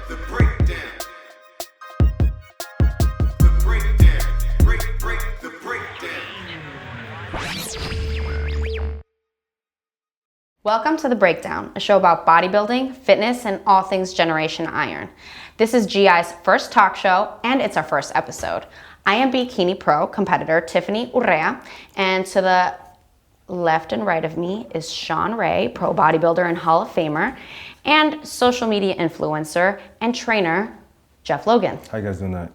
The breakdown. The breakdown. Break the breakdown. Welcome to The Breakdown, a show about bodybuilding, fitness, and all things Generation Iron. This is GI's first talk show, and it's our first episode. I am Bikini Pro competitor Tifanny Urrea, and to the left and right of me is Shawn Ray, pro bodybuilder and Hall of Famer, and social media influencer and trainer Jeff Logan. How you guys doing that?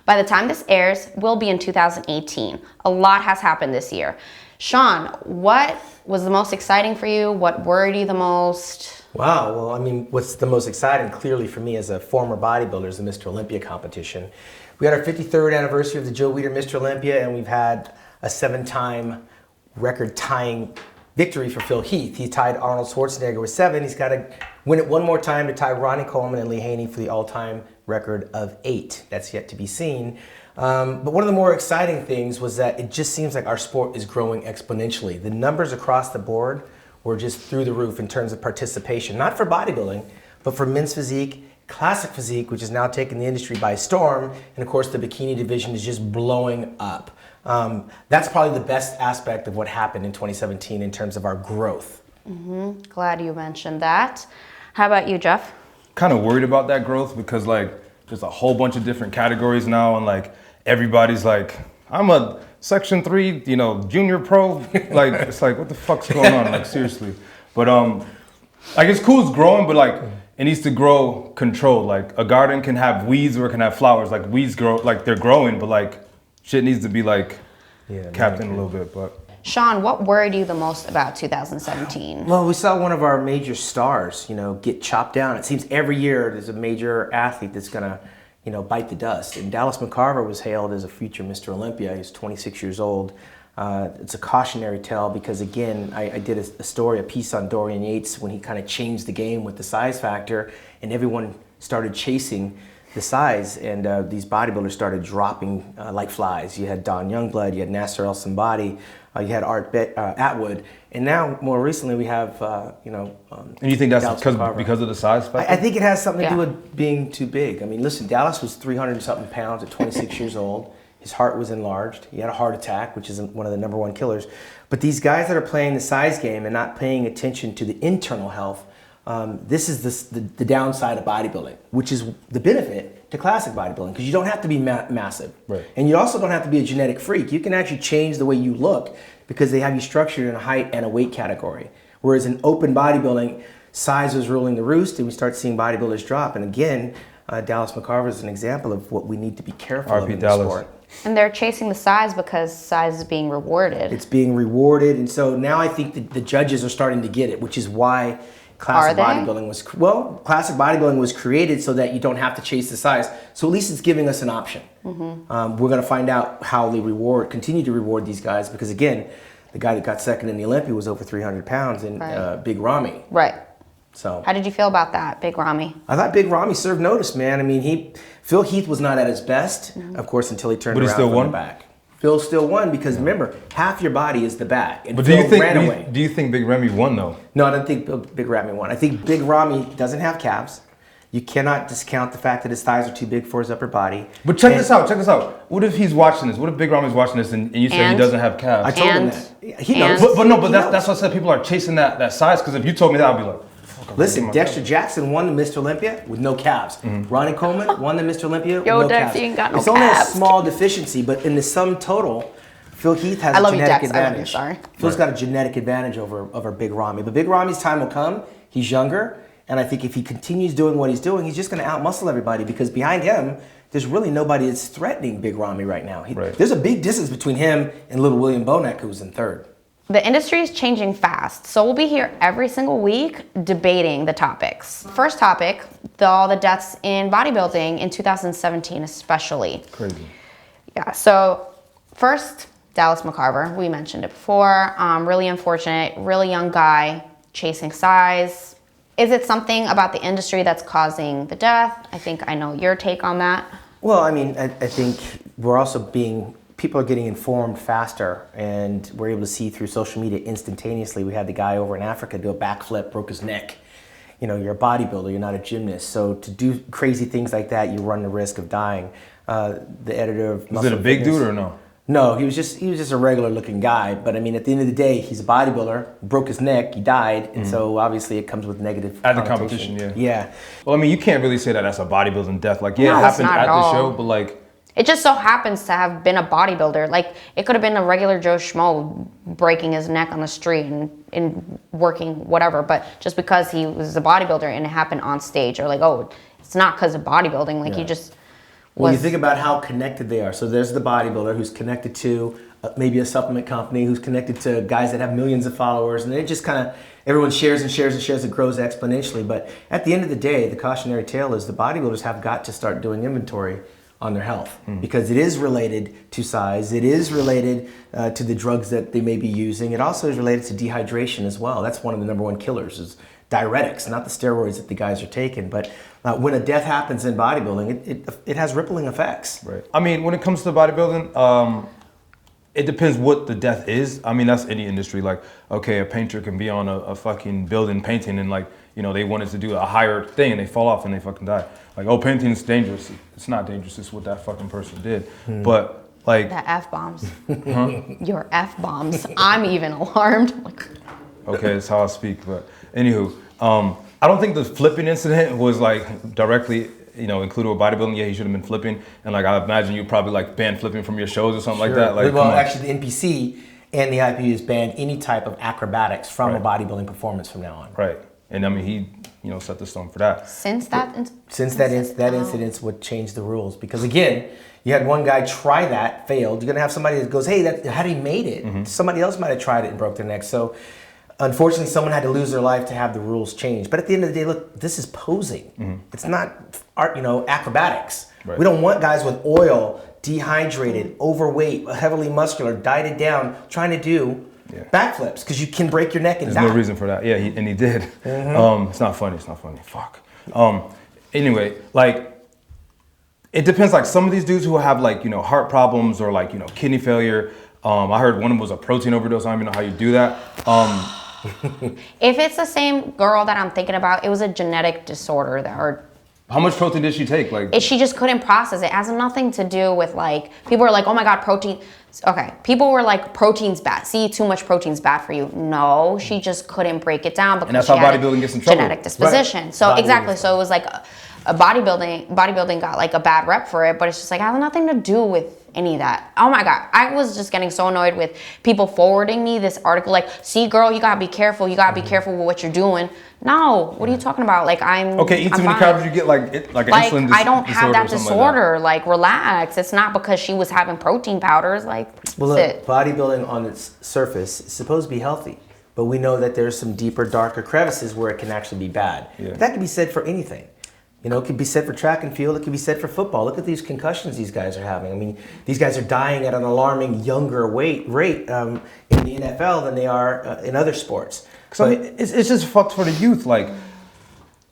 By the time this airs, we'll be in 2018. A lot has happened this year. Shawn, what was the most exciting for you? What worried you the most? Wow, well, I mean, what's the most exciting clearly for me as a former bodybuilder is the Mr. Olympia competition. We had our 53rd anniversary of the Joe Weider Mr. Olympia, and we've had a 7-time record-tying victory for Phil Heath. He tied Arnold Schwarzenegger with 7. He's got to win it one more time to tie Ronnie Coleman and Lee Haney for the all-time record of 8. That's yet to be seen. But one of the more exciting things was that it just seems like our sport is growing exponentially. The numbers across the board were just through the roof in terms of participation, not for bodybuilding, but for men's physique, classic physique, which is now taking the industry by storm. And of course, the bikini division is just blowing up. That's probably the best aspect of what happened in 2017 in terms of our growth. Glad you mentioned that. How about you, Jeff? Kind of worried about that growth because like there's a whole bunch of different categories now, and like everybody's like, I'm a Section 3, junior pro. Like it's like, what the fuck's going on? Like seriously. But like it's cool, it's growing, but like it needs to grow controlled. Like a garden can have weeds or it can have flowers. Like weeds grow, like they're growing, but like shit needs to be like capped in a little bit. But Shawn, what worried you the most about 2017? Well, we saw one of our major stars, get chopped down. It seems every year there's a major athlete that's gonna, bite the dust. And Dallas McCarver was hailed as a future Mr. Olympia. He's 26 years old. It's a cautionary tale because again, I did a piece on Dorian Yates when he kind of changed the game with the size factor, and everyone started chasing the size, and these bodybuilders started dropping like flies. You had Don Youngblood, you had Nasser El Somebody, you had Art Atwood, and now more recently we have and you think that's because of the size factor? I think it has something to do with being too big. I mean, listen, Dallas was 300 something pounds at 26 years old. His heart was enlarged. He had a heart attack, which is one of the #1 killers. But these guys that are playing the size game and not paying attention to the internal health, this is the downside of bodybuilding, which is the benefit to classic bodybuilding, because you don't have to be massive. Right. And you also don't have to be a genetic freak. You can actually change the way you look because they have you structured in a height and a weight category. Whereas in open bodybuilding, size was ruling the roost, and we start seeing bodybuilders drop. And again, Dallas McCarver is an example of what we need to be careful of in the sport. And they're chasing the size because size is being rewarded. It's being rewarded, and so now I think the judges are starting to get it, which is why classic bodybuilding was created so that you don't have to chase the size. So at least it's giving us an option. We're going to find out how they continue to reward these guys, because again, the guy that got second in the Olympia was over 300 pounds, and Big Ramy. Right. So how did you feel about that, Big Ramy? I thought Big Ramy served notice, man. I mean, Phil Heath was not at his best, of course, until he turned around from the back. Phil still won because remember, half your body is the back. And but do you think Big Ramy won though? No, I don't think Big Ramy won. I think Big Ramy doesn't have calves. You cannot discount the fact that his thighs are too big for his upper body. But check this out. What if he's watching this? What if Big Ramy's watching this and you say he doesn't have calves? I told him that. He knows. But that's what I said. People are chasing that size, because if you told me that, I'd be like, listen, Dexter Jackson won the Mr. Olympia with no calves. Ronnie Coleman won the Mr. Olympia with no calves. Ain't got no it's only a small deficiency, but in the sum total, Phil Heath has a genetic advantage. Phil's got a genetic advantage over Big Ramy. But Big Ramy's time will come. He's younger, and I think if he continues doing what he's doing, he's just going to outmuscle everybody, because behind him, there's really nobody that's threatening Big Ramy right now. There's a big distance between him and little William Bonac, who's in third. The industry is changing fast, so we'll be here every single week debating the topics. First topic, all the deaths in bodybuilding in 2017 especially. Crazy. Yeah, so first, Dallas McCarver, we mentioned it before. Really unfortunate, really young guy, chasing size. Is it something about the industry that's causing the death? I think I know your take on that. Well, I mean, I think we're also people are getting informed faster, and we're able to see through social media instantaneously. We had the guy over in Africa do a backflip, broke his neck. you're a bodybuilder, you're not a gymnast. So to do crazy things like that, you run the risk of dying. The editor of Was it a big dude or no? No, he was just a regular looking guy. But I mean, at the end of the day, he's a bodybuilder. Broke his neck, he died, and so obviously it comes with negative. At the competition, yeah. Yeah. Well, I mean, you can't really say that that's a bodybuilding death. Like, yeah, No, it it's happened not at at the all. show, but like, It just so happens to have been a bodybuilder. Like, it could have been a regular Joe Schmo breaking his neck on the street and working whatever. But just because he was a bodybuilder and it happened on stage, or like, oh, it's not because of bodybuilding. Like, he just Well, you was. think about how connected they are. So there's the bodybuilder who's connected to maybe a supplement company, who's connected to guys that have millions of followers, and it just kind of, everyone shares and shares and shares. It grows exponentially. But at the end of the day, the cautionary tale is the bodybuilders have got to start doing inventory on their health, because it is related to size. It is related to the drugs that they may be using. It also is related to dehydration as well. That's one of the number one killers, is diuretics, not the steroids that the guys are taking. But when a death happens in bodybuilding, it has rippling effects. right. I mean, when it comes to bodybuilding, it depends what the death is. I mean, that's any industry. Like, okay, a painter can be on a fucking building painting and like, they wanted to do a higher thing and they fall off and they fucking die. Like, oh, painting's dangerous. It's not dangerous. It's what that fucking person did. But like, The F-bombs. Your F-bombs. I'm even alarmed. Like, okay, that's how I speak. But anywho, I don't think the flipping incident was like directly, included with bodybuilding. Yeah, he should have been flipping. And like, I imagine you probably like banned flipping from your shows or something like that. Like, well, come on. actually, the NPC and the IFBB has banned any type of acrobatics from a bodybuilding performance from now on. Right. And I mean, he, set the stone for that. since that Incident's what changed the rules, because again, you had one guy try that, failed. You're gonna have somebody that goes, hey, how did he made it? Somebody else might have tried it and broke their neck. So unfortunately, someone had to lose their life to have the rules changed. But at the end of the day, look, this is posing. It's not art, acrobatics. Right. We don't want guys with oil, dehydrated, overweight, heavily muscular, dieted down, trying to do backflips, because you can break your neck and There's die. no reason for that. Yeah, he did. It's not funny. Fuck. Anyway, like, it depends. Like, some of these dudes who have like, heart problems or like, kidney failure. I heard one of them was a protein overdose. I don't even know how you do that. If it's the same girl that I'm thinking about, it was a genetic disorder How much protein did she take? Like, she just couldn't process it. It has nothing to do with like, people were like, oh my God, protein. Okay, people were like, protein's bad. See, too much protein's bad for you. No, she just couldn't break it down because And that's she how had bodybuilding a gets in trouble. genetic disposition. Right. So Bodybuilding. exactly, so it was like a bodybuilding got like a bad rep for it, but it's just like, it has nothing to do with any of that. Oh my God, I was just getting so annoyed with people forwarding me this article like, see girl, you gotta be careful. You gotta be careful with what you're doing. No, what are you talking about? Like, okay, eat I'm too many fine. carbs, you get like an Like, insulin I don't have that or something disorder. Like, relax. It's not because she was having protein powders. Like, Well, sit. look, bodybuilding on its surface is supposed to be healthy, but we know that there's some deeper, darker crevices where it can actually be bad. Yeah. That can be said for anything. It could be said for track and field. It could be said for football. Look at these concussions these guys are having. I mean, these guys are dying at an alarming younger rate in the NFL than they are in other sports. Because I mean, it's just fucked for the youth. Like,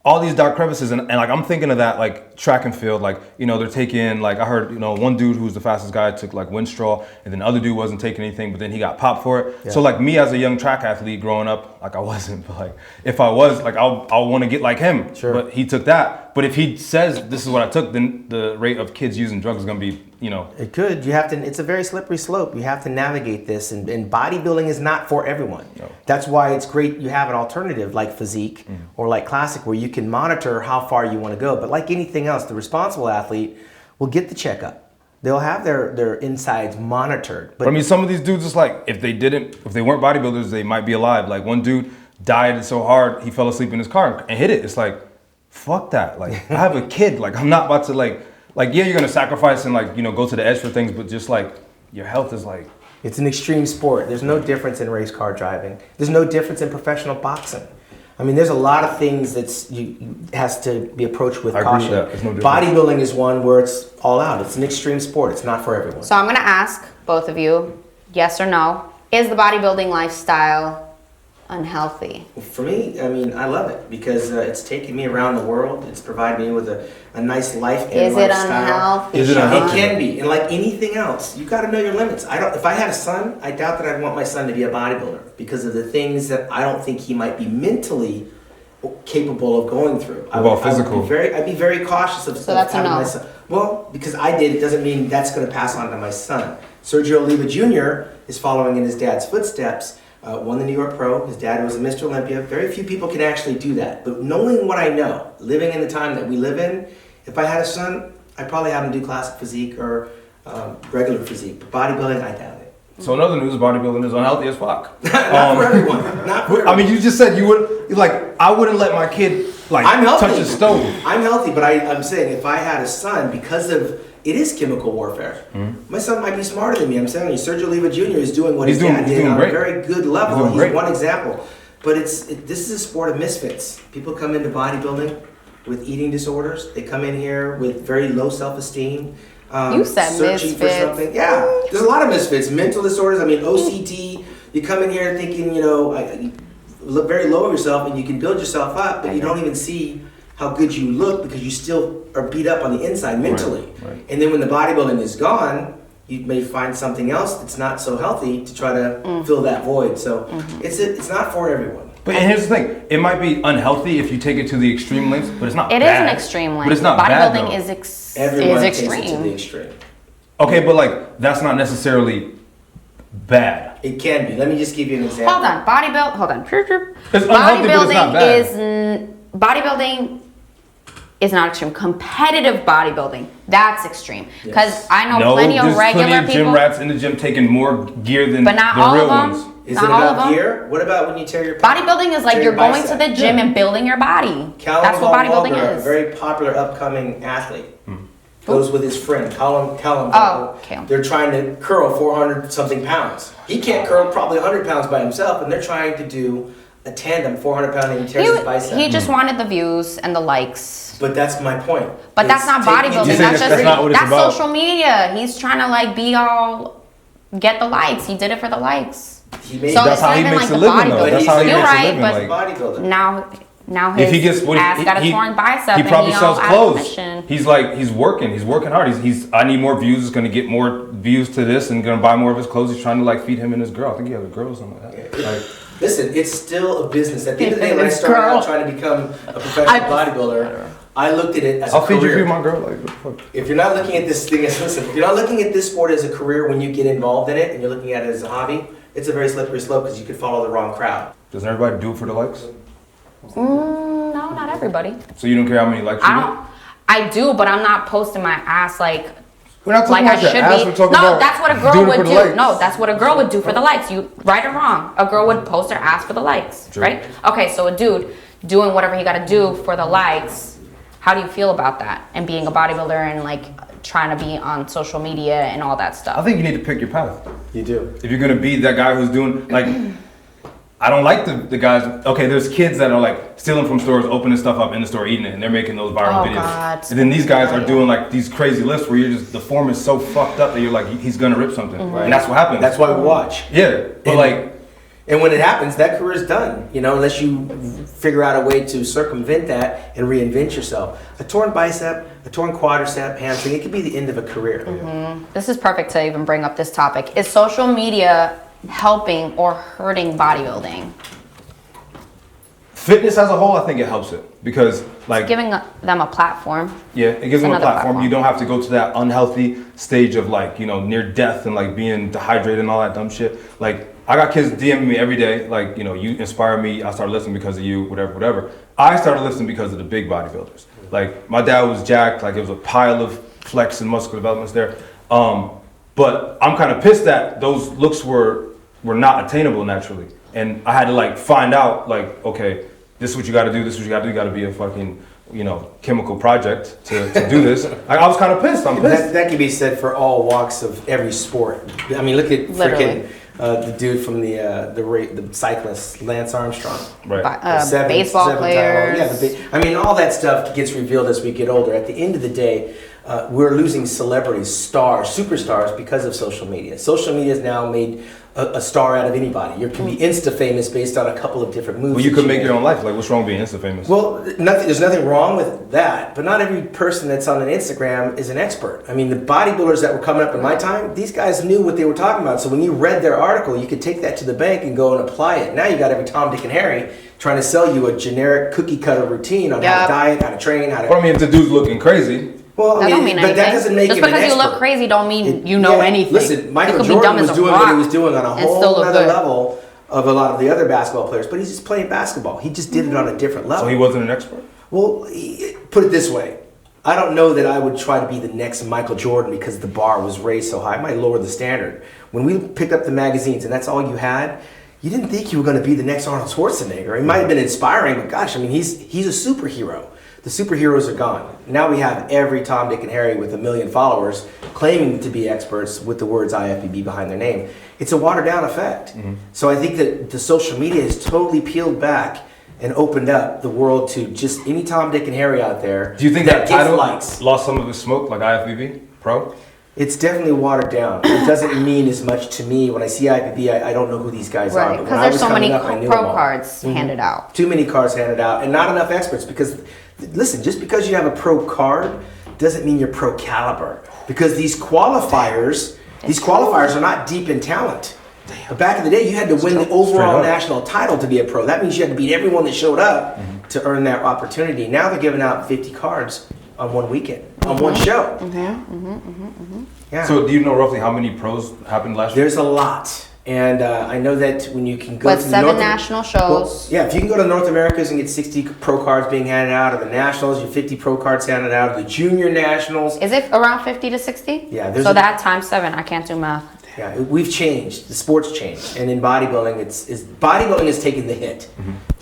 all these dark crevices, and like, I'm thinking of that, like, track and field, like, they're taking, like, I heard, one dude who's the fastest guy took, like, Winstraw, and then the other dude wasn't taking anything, but then he got popped for it. Yeah. So, like, me as a young track athlete growing up, like, I wasn't, but, like, if I was, like, I'll want to get like him. Sure. But he took that. But if he says, this is what I took, then the rate of kids using drugs is going to be, It could. You have to. It's a very slippery slope. You have to navigate this, and bodybuilding is not for everyone. No. That's why it's great you have an alternative like physique or like classic, where you can monitor how far you want to go. But like anything else, the responsible athlete will get the checkup. They'll have their insides monitored. But I mean, some of these dudes, it's like, if they weren't bodybuilders, they might be alive. Like, one dude dieted so hard, he fell asleep in his car and hit it. It's like, fuck that. Like, I have a kid. Like, I'm not about to like, yeah, you're gonna sacrifice and like, go to the edge for things, but just like, your health is like. It's an extreme sport. There's no difference in race car driving. There's no difference in professional boxing. I mean, there's a lot of things has to be approached with I agree caution. with that. There's no difference. Bodybuilding is one where it's all out. It's an extreme sport. It's not for everyone. So I'm going to ask both of you, yes or no, is the bodybuilding lifestyle unhealthy? For me, I mean, I love it because it's taken me around the world. It's provided me with a nice life and Is it lifestyle. unhealthy? Is it Shawn? unhealthy? It can be, and like anything else, you got to know your limits. If I had a son, I doubt that I'd want my son to be a bodybuilder because of the things that I don't think he might be mentally capable of going through. Physical? I'd be very cautious of So that's a having no. my son. Well, because I did, it doesn't mean that's going to pass on to my son. Sergio Oliva Jr. is following in his dad's footsteps. Won the New York Pro. His dad was a Mr. Olympia. Very few people can actually do that. But knowing what I know, living in the time that we live in, if I had a son, I'd probably have him do classic physique or regular physique. But bodybuilding, I doubt it. So in other news, bodybuilding is unhealthy as fuck. Not for everyone. Not for everyone. I mean, you just said you would, like, I wouldn't let my kid, like, I'm healthy. touch a stove. I'm healthy, but I'm saying if I had a son, because of it is chemical warfare. My son might be smarter than me. I'm saying Sergio Oliva Jr. is doing what his dad did on a very good level. He's one example. But this is a sport of misfits. People come into bodybuilding with eating disorders. They come in here with very low self-esteem. You said searching misfits. for something. Yeah, there's a lot of misfits. Mental disorders. I mean, OCD. You come in here thinking, you look very low of yourself, and you can build yourself up, but you don't even see how good you look because you still are beat up on the inside mentally. Right. And then when the bodybuilding is gone, you may find something else that's not so healthy to try to fill that void. So it's not for everyone. But and here's the thing: it might be unhealthy if you take it to the extreme lengths, but it's not. It bad. is an extreme length. But it's not Bodybuilding bad, though. is Everyone takes extreme. it to the extreme. Okay, but like that's not necessarily bad. It can be. Let me just give you an example. Hold on, Hold on. It's unhealthy, but it's not bad. Bodybuilding is not extreme. Competitive bodybuilding, that's extreme. Because Yes. I know plenty of regular plenty of people, gym rats in the gym taking more gear than but not the all real of them. ones. Is Not it all of about them. gear? What about when you tear your Bodybuilding is like tear you're your going to bicep? the gym and building your body. Callum That's what Von bodybuilding Walker, a is. very popular upcoming athlete. Goes with his friend, Callum. Oh, Callum. They're trying to curl 400 something pounds. He can't curl probably 100 pounds by himself, and they're trying to do a tandem 400 pound and he tears his bicep. He just wanted the views and the likes. But that's my point. But that's not bodybuilding. saying That's that's just not what it's that's about? social media. He's trying to like be all get the likes. He did it for the likes. He made So That's it's how not he even makes like a the living, though. bodybuilding. That's how he You're makes a right, living. but Like, bodybuilder. now his if he gets ass got a torn bicep he and probably he sells all out of clothes. commission. He's working hard. He's I need more views. He's gonna get more views to this and gonna buy more of his clothes. He's trying to like feed him and his girl. I think he has a girl or something like that. Like, Listen, it's still a business. At the end of the day, when I It's started girl. out trying to become a professional bodybuilder, I looked at it as I'll a feed career. you, my girl. Like, what the fuck? If you're not looking at this thing as listen, if you're not looking at this sport as a career when you get involved in it and you're looking at it as a hobby, it's a very slippery slope because you could follow the wrong crowd. Doesn't everybody do it for the likes? No, not everybody. So you don't care how many likes you I get? don't. I do, but I'm not posting my ass like We're not talking I about your should ass. be. We're talking No, about that's what a girl doing it would for the do. likes. No, that's what a girl would do for the likes. You right or wrong? A girl would post her ass for the likes, True. right? Okay, so a dude doing whatever he got to do for the likes. How do you feel about that? And being a bodybuilder and like trying to be on social media and all that I stuff. think you need to pick your path. You do. If you're gonna be that guy who's doing like, I don't like the guys. Okay, there's kids that are like stealing from stores, opening stuff up in the store, eating it, and they're making those viral Oh, videos. God. And then these guys are doing like these crazy lifts where you're just the form is so fucked up that you're like he's gonna rip something, and that's what happens. That's why we watch. Yeah, but like. And when it happens, that career's done. You know, unless you figure out a way to circumvent that and reinvent yourself. A torn bicep, a torn quadricep, hamstring, it could be the end of a career. This is perfect to even bring up this topic. Is social media helping or hurting bodybuilding? Fitness as a whole, I think it helps it because like Giving them a platform. yeah, it gives them a Another platform. You don't have to go to that unhealthy stage of like near death and like being dehydrated and all that dumb shit. Like I got kids DMing me every day like you inspire me. I started listening because of you, whatever. I started listening because of the big bodybuilders. Like my dad was jacked. Like it was a pile of flex and muscle developments there. But I'm kind of pissed that those looks were not attainable naturally, and I had to like find out like okay. This is what you got to do. This is what you got to do. You got to be a fucking, chemical project to do this. I was kind of pissed. I'm pissed. That can be said for all walks of every sport. I mean, look at Literally. freaking the dude from the cyclist, Lance Armstrong. Right. Baseball Seven players. I mean, all that stuff gets revealed as we get older. At the end of the day, we're losing celebrities, stars, superstars because of social media. Social media has now made a star out of anybody. You can be insta famous based on a couple of different moves. Well, you that could make made. your own life. Like, what's wrong with being Insta famous? Well, there's nothing wrong with that, but not every person that's on an Instagram is an expert. I mean, the bodybuilders that were coming up in my time, these guys knew what they were talking about. So when you read their article, you could take that to the bank and go and apply it. Now you got every Tom, Dick, and Harry trying to sell you a generic cookie cutter routine on how to diet, how to train, how to. But I mean, if the dude's looking crazy. Well, That don't mean but anything. that doesn't make Just him an because you expert. look crazy don't mean you know anything. Listen, Michael You could be Jordan dumb as was a doing what he rock was doing on a and still whole look other good. level of a lot of the other basketball players, but he's just playing basketball. He just did it on a different level. So he wasn't an expert? Well, put it this way. I don't know that I would try to be the next Michael Jordan because the bar was raised so high. I might lower the standard. When we picked up the magazines and that's all you had, you didn't think you were going to be the next Arnold Schwarzenegger. He might have been inspiring, but gosh, I mean, he's a superhero. The superheroes are gone. Now we have every Tom, Dick, and Harry with 1 million followers claiming to be experts with the words IFBB behind their name. It's a watered down effect. So I think that the social media has totally peeled back and opened up the world to just any Tom, Dick, and Harry out there. Do you think that gets title likes. lost some of its smoke, like IFBB Pro? It's definitely watered down. It doesn't mean as much to me. When I see IFBB, I don't know who these guys are. Right, But because when I there's was so many coming up, I knew pro them all. cards handed out. Too many cards handed out and not enough experts because, listen, just because you have a pro card doesn't mean you're pro caliber. Because these qualifiers are not deep in talent. But back in the day, you had to win the overall national title to be a pro. That means you had to beat everyone that showed up to earn that opportunity. Now they're giving out 50 cards on one weekend, on one show. Yeah. So do you know roughly how many pros happened last year? There's a lot. And I know that when you can go But to 7 national shows. Yeah, if you can go to North Americas and get 60 pro cards being handed out, or the nationals, you 50 pro cards handed out, or the junior nationals. Is it around 50 to 60? Yeah, there's So a- that times 7, I can't do math. Yeah, we've changed. The sport's changed, and in bodybuilding, bodybuilding is taking the hit.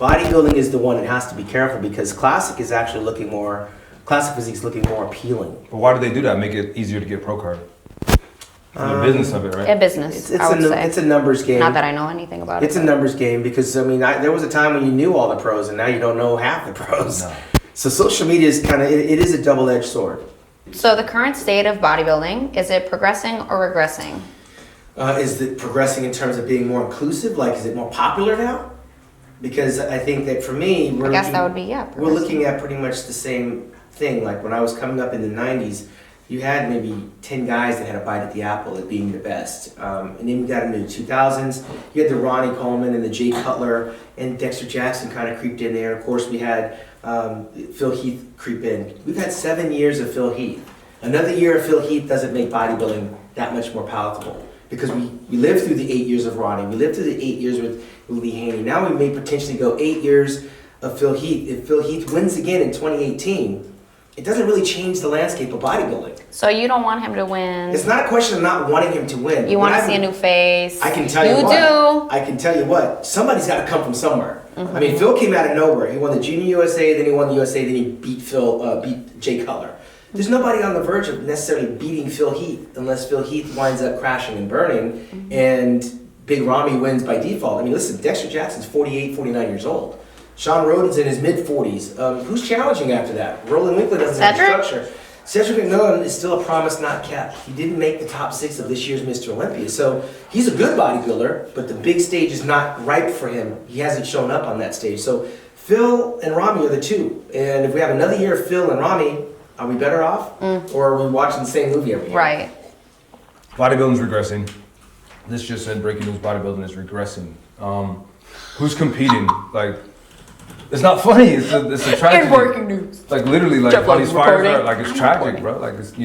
Bodybuilding is the one that has to be careful because classic is actually looking more. Classic physique is looking more appealing. But why do they do that? Make it easier to get pro card? The business of it, right? A business, I would say. It's a numbers game. Not that I know anything about It's it. a numbers game because I mean there was a time when you knew all the pros and now you don't know half the pros. No. So social media is kind of it is a double-edged sword. So the current state of bodybuilding, is it progressing or regressing? Is it progressing in terms of being more inclusive? Like, is it more popular now? Because I think that for me, I guess that would be, yeah. we're looking at pretty much the same thing. Like when I was coming up in the 90s, you had maybe 10 guys that had a bite at the apple at being the best. And then we got into the 2000s. You had the Ronnie Coleman and the Jay Cutler and Dexter Jackson kind of creeped in there. Of course, we had Phil Heath creep in. We've had 7 years of Phil Heath. Another year of Phil Heath doesn't make bodybuilding that much more palatable. Because we lived through the 8 years of Ronnie. We lived through the 8 years with Lee Haney. Now we may potentially go 8 years of Phil Heath. If Phil Heath wins again in 2018, it doesn't really change the landscape of bodybuilding. So you don't want him to win. It's not a question of not wanting him to win. You want to see a new face. I can tell you what. You I can tell you what. Somebody's got to come from somewhere. I mean, Phil came out of nowhere. He won the Junior USA, then he won the USA, then he beat beat Jay Cutler. There's nobody on the verge of necessarily beating Phil Heath unless Phil Heath winds up crashing and burning and Big Ramy wins by default. I mean, listen, Dexter Jackson's 48, 49 years old. Sean Roden's in his mid-40s. Who's challenging after that? Roland Winkler doesn't have the structure. Cedric McMillan is still a promise not kept. He didn't make the top 6 of this year's Mr. Olympia. So he's a good bodybuilder, but the big stage is not ripe for him. He hasn't shown up on that stage. So Phil and Ramy are the two. And if we have another year of Phil and Ramy, are we better off? Or are we watching the same movie every year? Right. Bodybuilding's regressing. This just said breaking news, bodybuilding is regressing. Who's competing? Like, it's not funny. It's a tragedy. In working news. Like literally, like Jeff how these Logan's fires recording. are. Like it's tragic, bro. Like it's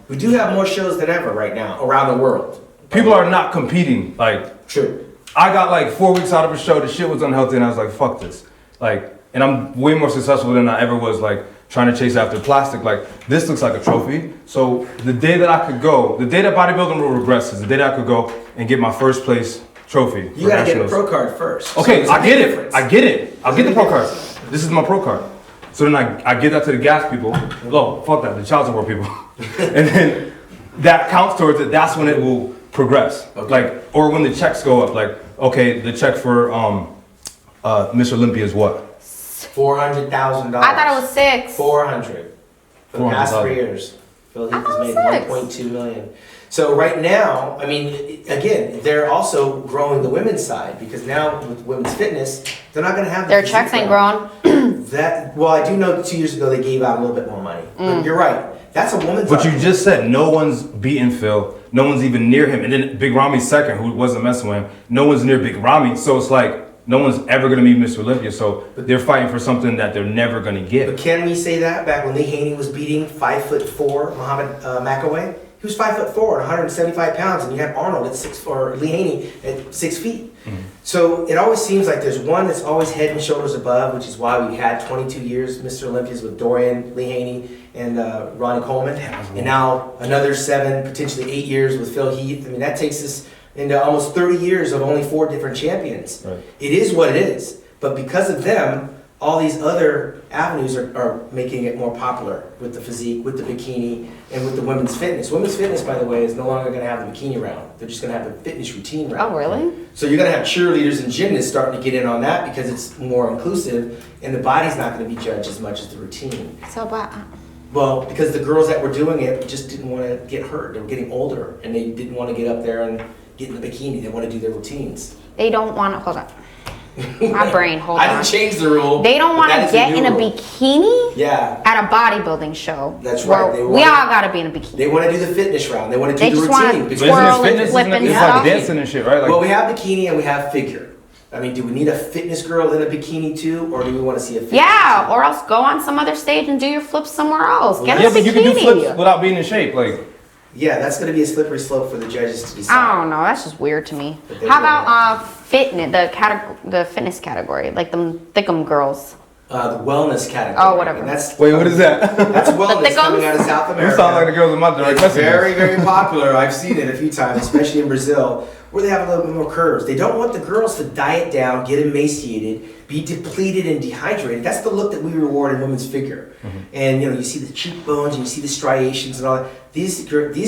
We do have more shows than ever right now around the world. people are not competing. Like True. I got like 4 weeks out of a show. The shit was unhealthy, and I was like, fuck this. Like, and I'm way more successful than I ever was. Like trying to chase after plastic. Like this looks like a trophy. So the day that I could go, the day that bodybuilding will regress is the day that I could go and get my first place trophy. You gotta get a pro card first. Okay, So I get it. difference. I get it. I'll get the pro card. This is my pro card. So then I give that to the gas people. Oh, fuck that, the child support people. And then that counts towards it. That's when it will progress. Okay. Like, or when the checks go up. Like, okay, the check for Miss Olympia is what? $400,000. I thought it was 6. 400 for the past 3 400,000. years. Phil Heath I has thought made it was 1.2 million. So right now, I mean, again, they're also growing the women's side because now with women's fitness, they're not going to have the Their physique checks ain't problem. grown. Well, I do know 2 years ago they gave out a little bit more money. But you're right. That's a woman's. But you argument. just said no one's beating Phil. No one's even near him. And then Big Ramy's second, who wasn't messing with him. No one's near Big Ramy. So it's like, no one's ever going to be Mr. Olympia, so they're fighting for something that they're never going to But get. can we say that back when Lee Haney was beating 5'4" Muhammad McAway? He was 5'4" and 175 pounds, and you had Arnold at Lee Haney at 6 feet. So it always seems like there's one that's always head and shoulders above, which is why we had 22 years Mr. Olympias with Dorian, Lee Haney, and Ronnie Coleman, and now another 7, potentially 8 years with Phil Heath. I mean, that takes us into almost 30 years of only 4 different champions. Right. It is what it is, but because of them, all these other avenues are making it more popular with the physique, with the bikini, and with the women's fitness. Women's fitness, by the way, is no longer going to have the bikini round. They're just going to have the fitness routine round. Oh, really? So you're going to have cheerleaders and gymnasts starting to get in on that because it's more inclusive, and the body's not going to be judged as much as the routine. So, but Well, because the girls that were doing it just didn't want to get hurt. They were getting older, and they didn't want to get up there and get in the bikini. They want to do their routines. they don't want to, hold on. My brain, hold I on. didn't change the rule. They don't but want that to is get the in a new rule. bikini Yeah. at a bodybuilding show. That's where right. They we want- all got to be in a bikini. They want to do the fitness round. They want to They do the just wanna routine. But because- isn't twirl it and fitness? flip Isn't it, and it's stuff. like dancing and shit, right? Like, Well, we have bikini and we have figure. I mean, do we need a fitness girl in a bikini too, or do we want to see a fitness? Yeah, too? or else go on some other stage and do your flips somewhere else. Get yeah, a but you can do bikini. flips without being in shape. Like, Yeah, that's going to be a slippery slope for the judges to decide. I don't know. That's just weird to me. But they How will. about fitness? The fitness category, like them thickum girls. The wellness category. Oh, whatever. And that's wait, what is that? that's wellness thickums? coming out of South America. You sound like the girls in my direct It's messages. very, very popular. I've seen it a few times, especially in Brazil, where they have a little bit more curves. They don't want the girls to diet down, get emaciated, be depleted and dehydrated. That's the look that we reward in women's figure. And you see the cheekbones and you see the striations and all that. These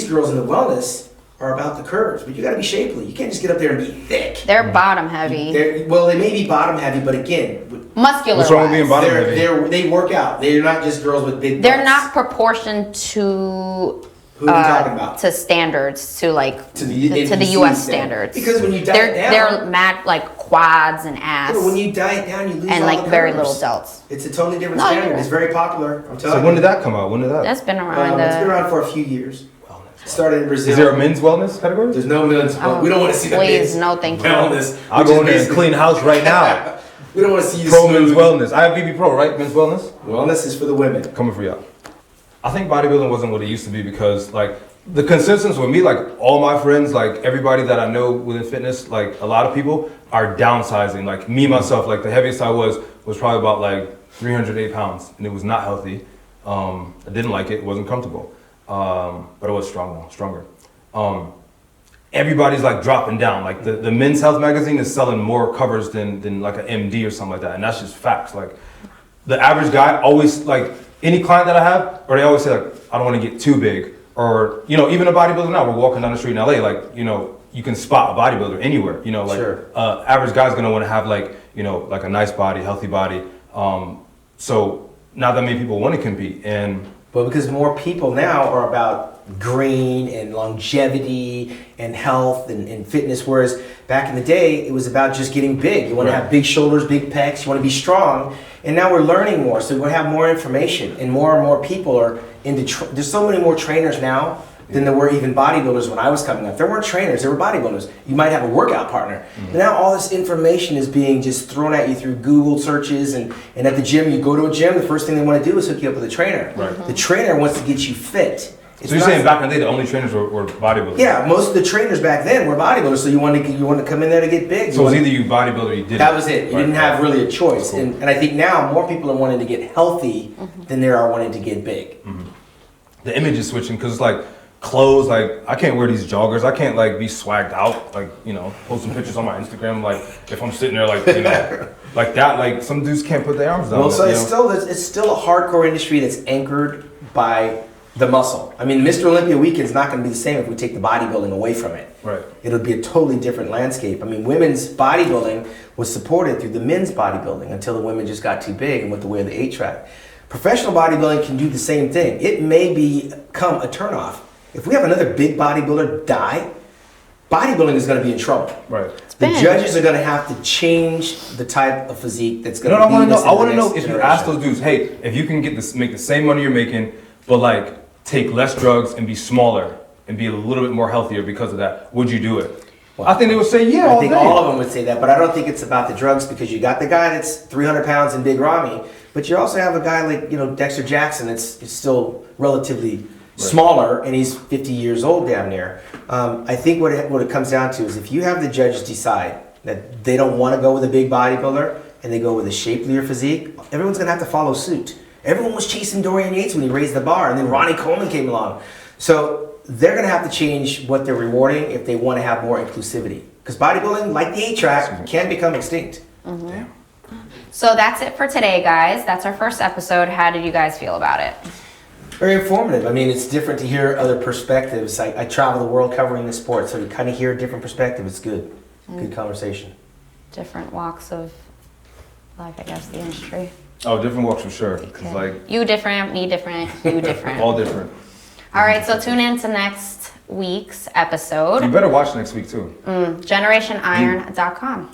girls in the wellness are about the curves, but you got to be shapely. You can't just get up there and be thick. They're bottom heavy, Well, they may be bottom heavy, but again, muscular. What's wrong with being bottom heavy? they work out. They're not just girls with big. They're butts. not proportioned to Who are you talking about? to standards, to like To the to the NBC U.S. standard. standards. Because when you diet they're down- mad like quads and ass, When you diet down, you lose and all like the very curves. little delts. It's a totally different No, standard. you're It's very popular. I'm telling So you. when did that come out? When did that? That's been around. It's been around for a few years. Started in Brazil. Is there a men's wellness category? There's no men's. We don't want to see the please, men's no, thank you. wellness. I'll which go is in there and basically- clean house right now. We don't want to see you Pro men's smooth. wellness. IFBB Pro, right? Men's wellness? Wellness is for the women. Coming for y'all. I think bodybuilding wasn't what it used to be because, like, the consensus with me, like, all my friends, like, everybody that I know within fitness, like, a lot of people are downsizing. Like, me, myself, like, the heaviest I was probably about, like, 308 pounds, and it was not healthy. I didn't like it. It wasn't comfortable. But it was stronger. Everybody's, like, dropping down. Like, the Men's Health magazine is selling more covers than like, an MD or something like that, and that's just facts. Like, the average guy always, like, any client that I have, or they always say, like, I don't want to get too big. Or, even a bodybuilder now, we're walking down the street in LA, like, you can spot a bodybuilder anywhere. Like, Sure. average guy's going to want to have, like, like a nice body, healthy body. So not that many people want to compete. And Well, because more people now are about green and longevity and health and fitness, whereas back in the day, it was about just getting big. You want to Right. have big shoulders, big pecs, you want to be strong. And now we're learning more, so we have more information, and more people are into, there's so many more trainers now than there were even bodybuilders when I was coming up. There weren't trainers, there were bodybuilders. You might have a workout partner. But now all this information is being just thrown at you through Google searches, and at the gym, you go to a gym, the first thing they want to do is hook you up with a trainer. Right. The trainer wants to get you fit. It's so you're not- saying back in the day, the only trainers were bodybuilders? Yeah, most of the trainers back then were bodybuilders, so you want to come in there to get big. So it was either you bodybuilder or you didn't? That was it. You Right. didn't have really a choice. Cool. And I think now more people are wanting to get healthy than there are wanting to get big. The image is switching because it's like clothes, like I can't wear these joggers. I can't like be swagged out, like, posting pictures on my Instagram, like if I'm sitting there like, like that, like some dudes can't put their arms down. Well, so you know? it's still a hardcore industry that's anchored by the muscle. I mean, Mr. Olympia weekend's not going to be the same if we take the bodybuilding away from it. Right. It'll be a totally different landscape. I mean, women's bodybuilding was supported through the men's bodybuilding until the women just got too big and went the way of the 8-track. Professional bodybuilding can do the same thing. It may become a turnoff. If we have another big bodybuilder die, bodybuilding is going to be in trouble. Right. The been. judges are going to have to change the type of physique that's going No, to I want to lead know. us I into want the to know next if you generation. ask those dudes, hey, if you can make the same money you're making, but like take less drugs and be smaller and be a little bit more healthier because of that, would you do it? I think they would say yeah I all think day. all of them would say that, but I don't think it's about the drugs because you got the guy that's 300 pounds in Big Ramy, but you also have a guy like Dexter Jackson that's still relatively smaller and he's 50 years old damn near. I think what it comes down to is if you have the judges decide that they don't want to go with a big bodybuilder and they go with a shapelier physique, everyone's gonna have to follow suit. Everyone was chasing Dorian Yates when he raised the bar, and then Ronnie Coleman came along. So they're going to have to change what they're rewarding if they want to have more inclusivity. Because bodybuilding, like the A-track, can become extinct. Mm-hmm. So that's it for today, guys. That's our first episode. How did you guys feel about it? Very informative. I mean, it's different to hear other perspectives. I travel the world covering the sport, so you kind of hear a different perspective. It's good. Good conversation. Different walks of life, I guess, the industry. Oh, different walks for sure. Cause like you different, me different, you different. all different. All right, so tune in to next week's episode. You better watch next week too. GenerationIron.com.